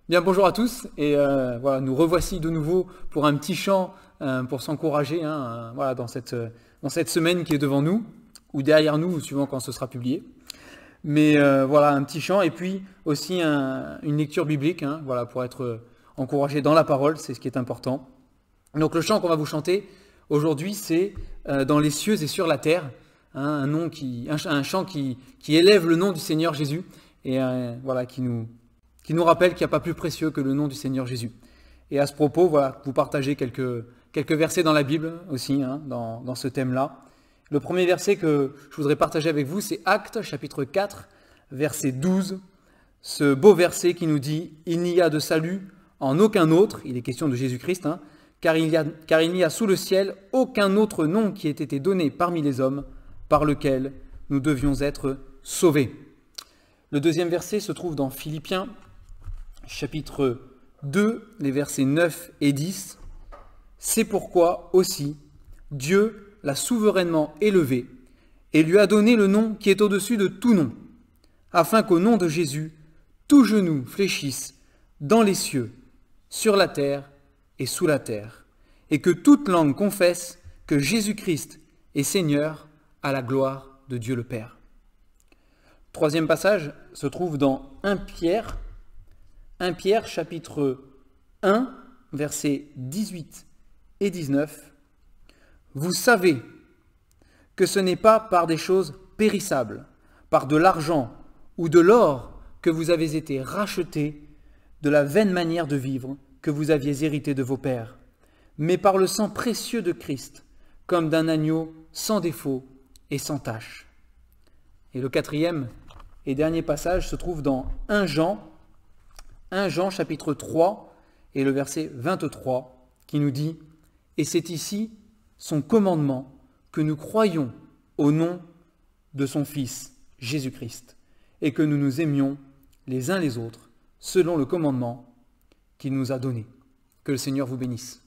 Bien, bonjour à tous et voilà, nous revoici de nouveau pour un petit chant pour s'encourager voilà, dans cette semaine qui est devant nous ou derrière nous, suivant quand ce sera publié. Mais voilà, un petit chant et puis aussi une lecture biblique, voilà, pour être encouragé dans la parole, c'est ce qui est important. Donc le chant qu'on va vous chanter aujourd'hui, c'est dans les cieux et sur la terre, un chant qui élève le nom du Seigneur Jésus et voilà, qui nous rappelle qu'il n'y a pas plus précieux que le nom du Seigneur Jésus. Et à ce propos, voilà, vous partagez quelques versets dans la Bible aussi, dans ce thème-là. Le premier verset que je voudrais partager avec vous, c'est Actes, chapitre 4, verset 12. Ce beau verset qui nous dit « Il n'y a de salut en aucun autre », il est question de Jésus-Christ, car il n'y a sous le ciel aucun autre nom qui ait été donné parmi les hommes par lequel nous devions être sauvés. Le deuxième verset se trouve dans Philippiens, chapitre 2, les versets 9 et 10. C'est pourquoi aussi Dieu l'a souverainement élevé et lui a donné le nom qui est au-dessus de tout nom, afin qu'au nom de Jésus, tout genou fléchisse dans les cieux, sur la terre et sous la terre, et que toute langue confesse que Jésus-Christ est Seigneur à la gloire de Dieu le Père. Troisième passage se trouve dans 1 Pierre, chapitre 1, versets 18 et 19. Vous savez que ce n'est pas par des choses périssables, par de l'argent ou de l'or que vous avez été rachetés de la vaine manière de vivre que vous aviez hérité de vos pères, mais par le sang précieux de Christ, comme d'un agneau sans défaut et sans tache. Et le quatrième et dernier passage se trouve dans 1 Jean chapitre 3 et le verset 23 qui nous dit « Et c'est ici son commandement que nous croyons au nom de son Fils Jésus-Christ et que nous nous aimions les uns les autres selon le commandement qu'il nous a donné. » Que le Seigneur vous bénisse.